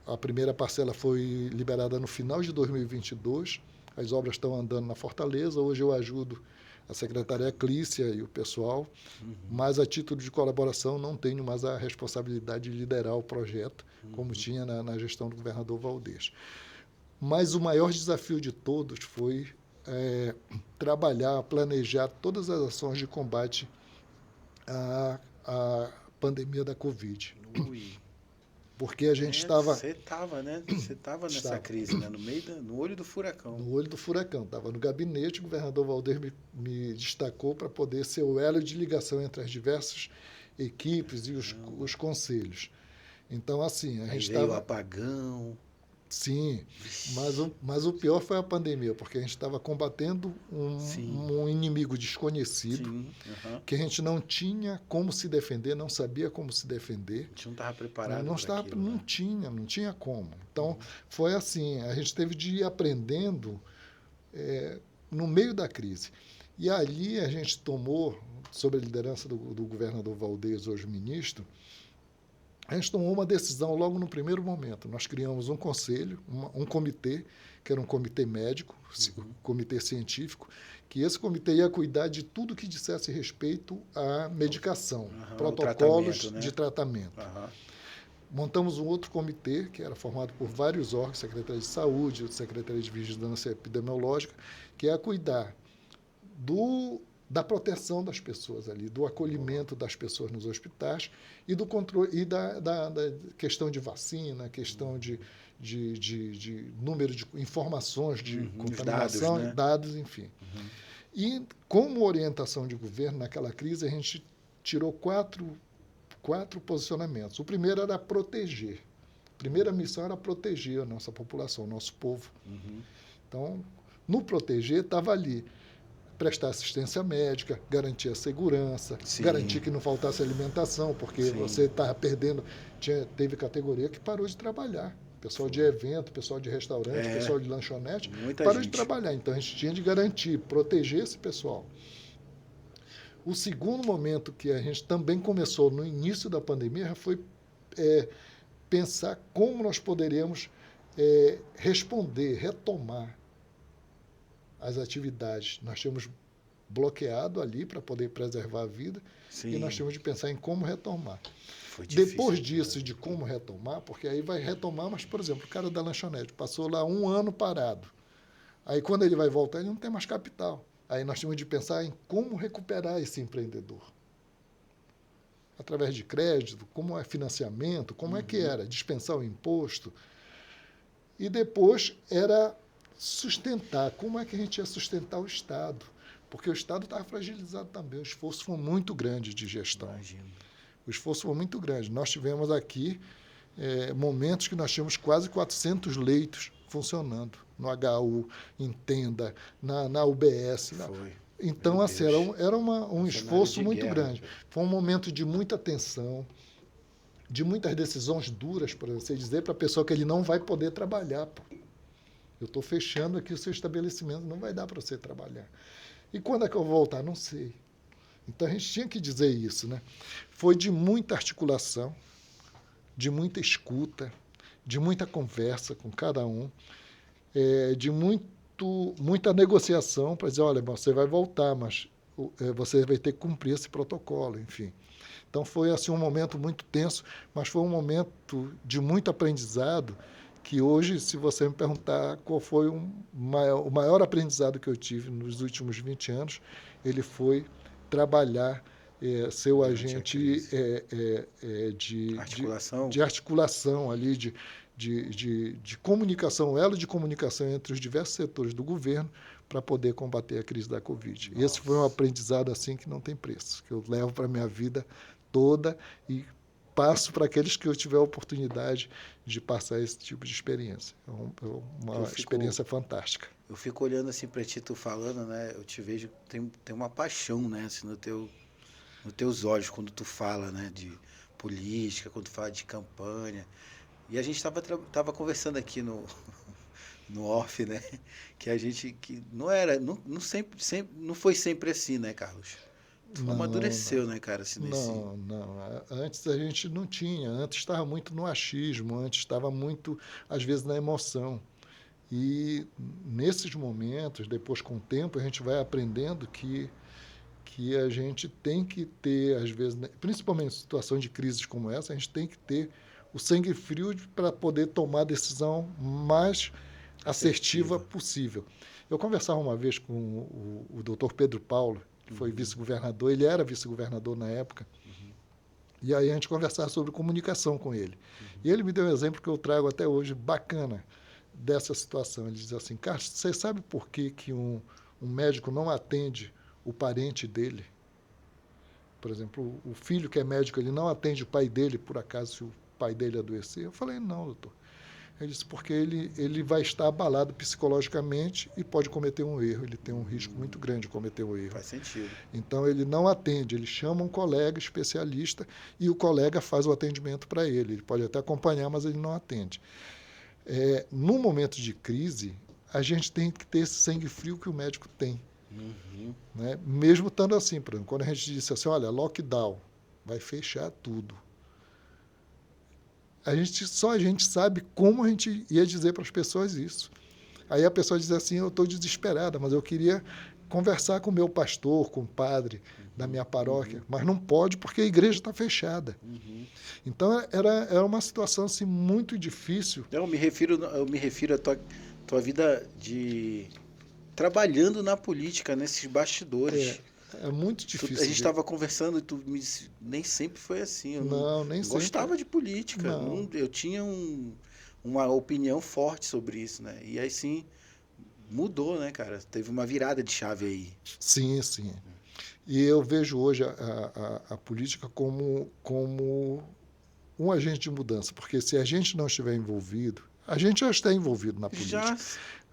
a primeira parcela foi liberada no final de 2022, as obras estão andando na Fortaleza, hoje eu ajudo a secretária Clícia e o pessoal, mas a título de colaboração não tenho mais a responsabilidade de liderar o projeto, como tinha na gestão do governador Valdez. Mas o maior desafio de todos foi planejar todas as ações de combate à pandemia da Covid. Ui. Porque a gente estava... Você estava, né? Você estava nessa crise, né? No olho do furacão. No olho do furacão. Estava no gabinete, o governador Valdir me destacou para poder ser o elo de ligação entre as diversas equipes e os conselhos. Então, assim, a gente veio o apagão. Sim, mas o pior foi a pandemia, porque a gente estava combatendo um inimigo desconhecido, que a gente não tinha como se defender, não sabia como se defender. A gente não estava preparado para aquilo. Não tinha como. Então, foi assim, a gente teve de ir aprendendo no meio da crise. E ali a gente tomou, sob a liderança do governador Valdez, hoje ministro, a gente tomou uma decisão logo no primeiro momento. Nós criamos um conselho, um comitê, que era um comitê médico, comitê científico, que esse comitê ia cuidar de tudo que dissesse respeito à medicação, protocolos de tratamento. Montamos um outro comitê, que era formado por vários órgãos, Secretaria de Saúde, Secretaria de Vigilância Epidemiológica, que ia cuidar da proteção das pessoas ali, do acolhimento das pessoas nos hospitais e do controle e da questão de vacina, questão de número de informações de contaminação, dados, enfim. E como orientação de governo naquela crise, a gente tirou quatro posicionamentos. O primeiro era proteger. A primeira missão era proteger a nossa população, o nosso povo. Então, no proteger estava ali prestar assistência médica, garantir a segurança, garantir que não faltasse alimentação, porque você estava perdendo. Teve categoria que parou de trabalhar. Pessoal de evento, pessoal de restaurante, pessoal de lanchonete, parou de trabalhar. Então, a gente tinha de garantir, proteger esse pessoal. O segundo momento que a gente também começou no início da pandemia foi pensar como nós poderíamos responder, retomar as atividades. Nós tínhamos bloqueado ali para poder preservar a vida e nós tínhamos de pensar em como retomar. Depois disso, de como retomar, porque aí vai retomar, mas, por exemplo, o cara da lanchonete passou lá 1 ano parado. Aí, quando ele vai voltar, ele não tem mais capital. Aí nós tínhamos de pensar em como recuperar esse empreendedor. Através de crédito, como é financiamento, como é que era, dispensar o imposto. E depois era sustentar, como é que a gente ia sustentar o Estado? Porque o Estado estava fragilizado também, o esforço foi muito grande de gestão. Imagino. O esforço foi muito grande. Nós tivemos aqui momentos que nós tínhamos quase 400 leitos funcionando, no HU, em tenda, na UBS. Então, assim, era um esforço muito grande. Foi um momento de muita tensão, de muitas decisões duras, para você dizer para a pessoa que ele não vai poder trabalhar. Eu estou fechando aqui o seu estabelecimento, não vai dar para você trabalhar. E quando é que eu vou voltar? Não sei. Então, a gente tinha que dizer isso, né? Foi de muita articulação, de muita escuta, de muita conversa com cada um, de muita negociação para dizer, olha, você vai voltar, mas você vai ter que cumprir esse protocolo, enfim. Então, foi assim, um momento muito tenso, mas foi um momento de muito aprendizado, que hoje, se você me perguntar qual foi o maior aprendizado que eu tive nos últimos 20 anos, ele foi trabalhar, ser o agente de articulação ali, de comunicação, o elo de comunicação entre os diversos setores do governo para poder combater a crise da Covid. Nossa. Esse foi um aprendizado assim que não tem preço, que eu levo para a minha vida toda e passo para aqueles que eu tiver a oportunidade de passar esse tipo de experiência. É uma experiência fantástica. Eu fico olhando assim para ti, tu falando, né? Eu te vejo, tem uma paixão, né? Assim, nos teus olhos quando tu fala, né? De política, quando tu fala de campanha. E a gente tava conversando aqui no off, né? Que a gente que não foi sempre assim, né, Carlos? Tu amadureceu, né, cara? Assim, não. Antes a gente não tinha. Antes estava muito no achismo, antes estava muito, às vezes, na emoção. E nesses momentos, depois com o tempo, a gente vai aprendendo que a gente tem que ter, às vezes, principalmente em situações de crises como essa, a gente tem que ter o sangue frio para poder tomar a decisão mais assertiva possível. Eu conversava uma vez com o doutor Pedro Paulo, que foi vice-governador, ele era vice-governador na época, E aí a gente conversar sobre comunicação com ele. E ele me deu um exemplo que eu trago até hoje, bacana, dessa situação. Ele diz assim, Carlos, você sabe por que um médico não atende o parente dele? Por exemplo, o filho que é médico, ele não atende o pai dele, por acaso, se o pai dele adoecer? Eu falei, não, doutor. Ele disse, porque ele vai estar abalado psicologicamente e pode cometer um erro. Ele tem um risco muito grande de cometer um erro. Faz sentido. Então, ele não atende. Ele chama um colega especialista e o colega faz o atendimento para ele. Ele pode até acompanhar, mas ele não atende. No momento de crise, a gente tem que ter esse sangue frio que o médico tem. Uhum. Né? Mesmo estando assim, por exemplo, quando a gente disse assim, olha, lockdown, vai fechar tudo. Só a gente sabe como a gente ia dizer para as pessoas isso. Aí a pessoa diz assim, eu estou desesperada, mas eu queria conversar com o meu pastor, com o padre da minha paróquia, mas não pode porque a igreja está fechada. Então era uma situação assim, muito difícil. Eu me refiro à tua vida de trabalhando na política, nesses bastidores. É muito difícil. A gente estava conversando e tu me disse, nem sempre foi assim. Eu não nem gostava sempre. de política. Eu tinha uma opinião forte sobre isso, né? E aí sim, mudou, né, cara? Teve uma virada de chave aí. Sim, sim. E eu vejo hoje a política como um agente de mudança, porque se a gente não estiver envolvido, a gente já está envolvido na política. Já.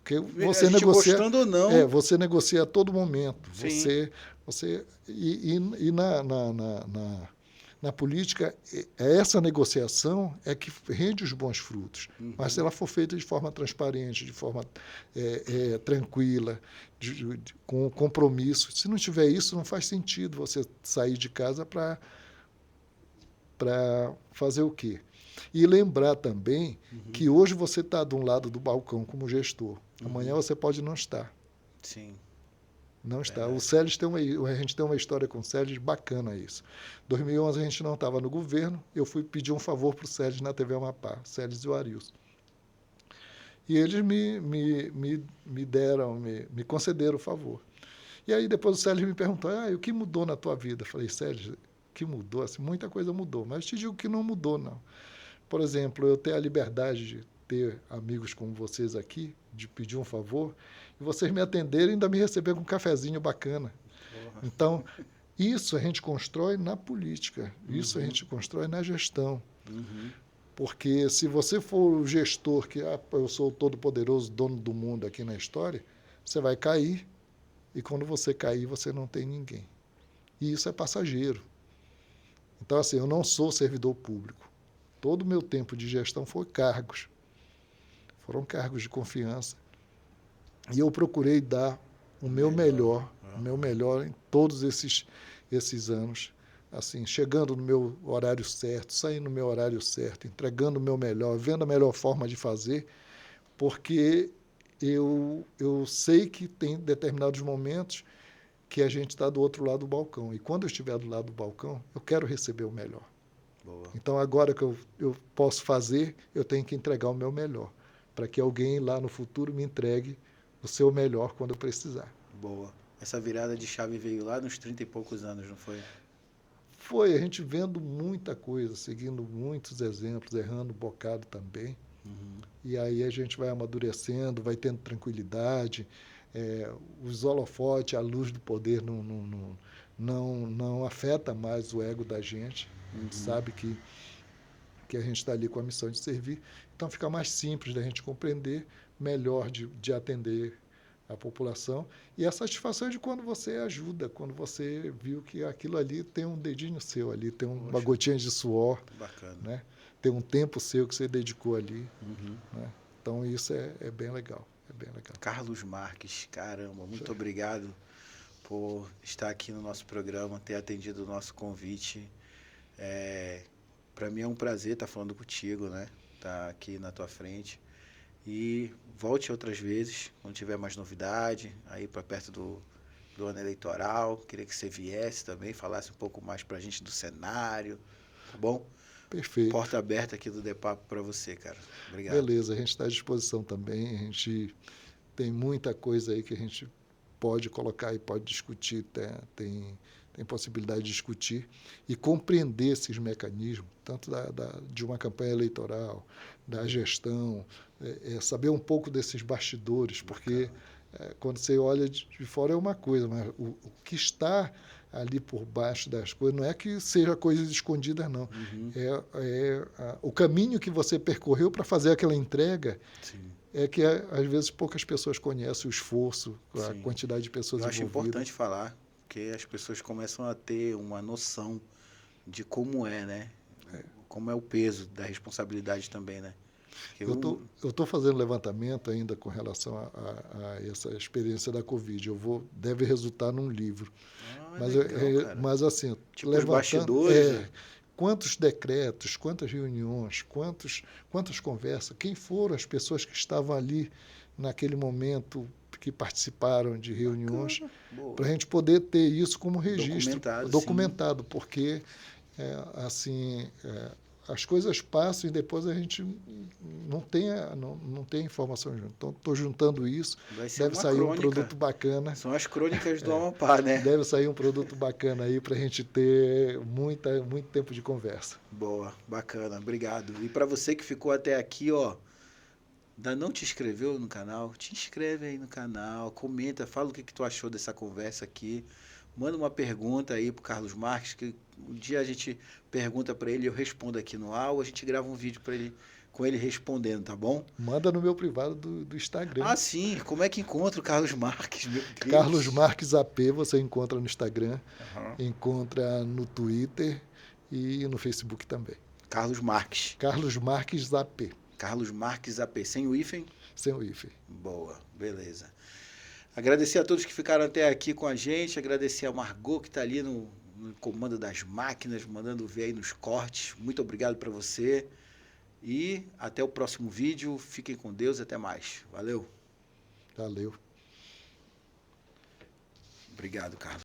Porque você negocia, gostando ou não. Você negocia a todo momento. Sim. Na política, essa negociação é que rende os bons frutos. Mas se ela for feita de forma transparente, de forma tranquila, com compromisso, se não tiver isso, não faz sentido você sair de casa para fazer o quê? E lembrar também que hoje você está de um lado do balcão como gestor. Amanhã você pode não estar. Sim. Não está. O Celes a gente tem uma história com o Celes bacana isso. Em 2011 a gente não estava no governo, eu fui pedir um favor para o Celes na TV Amapá, Celes e o Arilson. E eles me deram, me concederam o favor. E aí depois o Celes me perguntou, o que mudou na tua vida? Eu falei, Celes, o que mudou? Assim, muita coisa mudou, mas eu te digo que não mudou, não. Por exemplo, eu ter a liberdade de ter amigos como vocês aqui, de pedir um favor, e vocês me atenderem e ainda me receber com um cafezinho bacana. Porra. Então, isso a gente constrói na política, isso a gente constrói na gestão. Porque se você for o gestor que eu sou o todo-poderoso, dono do mundo aqui na história, você vai cair, e quando você cair, você não tem ninguém. E isso é passageiro. Então, assim, eu não sou servidor público. Todo o meu tempo de gestão foi cargos. Foram cargos de confiança. E eu procurei dar o meu melhor em todos esses anos. Assim, chegando no meu horário certo, saindo no meu horário certo, entregando o meu melhor, vendo a melhor forma de fazer, porque eu sei que tem determinados momentos que a gente está do outro lado do balcão. E quando eu estiver do lado do balcão, eu quero receber o melhor. Boa. Então, agora que eu posso fazer, eu tenho que entregar o meu melhor, para que alguém lá no futuro me entregue o seu melhor quando eu precisar. Boa. Essa virada de chave veio lá nos 30 e poucos anos, não foi? Foi, a gente vendo muita coisa, seguindo muitos exemplos, errando um bocado também. E aí a gente vai amadurecendo, vai tendo tranquilidade. Os holofotes, a luz do poder não afeta mais o ego da gente. A gente sabe que a gente está ali com a missão de servir. Então fica mais simples da gente compreender, melhor de atender a população. E a satisfação é de quando você ajuda, quando você viu que aquilo ali tem um dedinho seu ali, tem uma gotinha de suor. Bacana. Né? Tem um tempo seu que você dedicou ali. Né? Então isso é bem legal. É bem legal. Carlos Marques, caramba, muito obrigado por estar aqui no nosso programa, ter atendido o nosso convite. Para mim é um prazer estar falando contigo, né? Estar aqui na tua frente. E volte outras vezes, quando tiver mais novidade, aí para perto do ano eleitoral. Queria que você viesse também, falasse um pouco mais para a gente do cenário, tá bom? Perfeito. Porta aberta aqui do DEPAPO para você, cara. Obrigado. Beleza, a gente está à disposição também. A gente tem muita coisa aí que a gente pode colocar e pode discutir. tem possibilidade de discutir e compreender esses mecanismos, tanto de uma campanha eleitoral, da gestão, saber um pouco desses bastidores, porque quando você olha de fora é uma coisa, mas o que está ali por baixo das coisas não é que seja coisas escondidas, não. Uhum. O caminho que você percorreu para fazer aquela entrega. Sim. É que, às vezes, poucas pessoas conhecem o esforço, a Sim. quantidade de pessoas Eu acho envolvidas. importante falar, porque as pessoas começam a ter uma noção de como é, né? Como é o peso da responsabilidade também, né? Eu estou fazendo levantamento ainda com relação a essa experiência da Covid. Deve resultar num livro. Legal, cara. Mas assim, Tipo os bastidores, né? Quantos decretos, quantas reuniões, quantas conversas, quem foram as pessoas que estavam ali naquele momento, que participaram de reuniões, para a gente poder ter isso como registro, documentado, porque as coisas passam e depois a gente não tem informação junto. Então, estou juntando isso, deve sair crônica. Um produto bacana. São as crônicas do Amapá, né? Deve sair um produto bacana aí para a gente ter muito tempo de conversa. Boa, bacana, obrigado. E para você que ficou até aqui, ó, ainda não te inscreveu no canal? Te inscreve aí no canal, comenta, fala o que tu achou dessa conversa aqui. Manda uma pergunta aí pro Carlos Marques, que um dia a gente pergunta para ele, eu respondo aqui no ar, ou a gente grava um vídeo para ele, com ele respondendo, tá bom? Manda no meu privado do Instagram. Ah, sim. Como é que encontra o Carlos Marques? Meu Deus. Carlos Marques AP, você encontra no Instagram, encontra no Twitter e no Facebook também. Carlos Marques. Carlos Marques AP. Carlos Marques AP, sem o hífen? Sem o hífen. Boa, beleza. Agradecer a todos que ficaram até aqui com a gente, agradecer a Margot que está ali no comando das máquinas, mandando ver aí nos cortes. Muito obrigado para você e até o próximo vídeo. Fiquem com Deus, até mais. Valeu. Valeu. Obrigado, Carlos.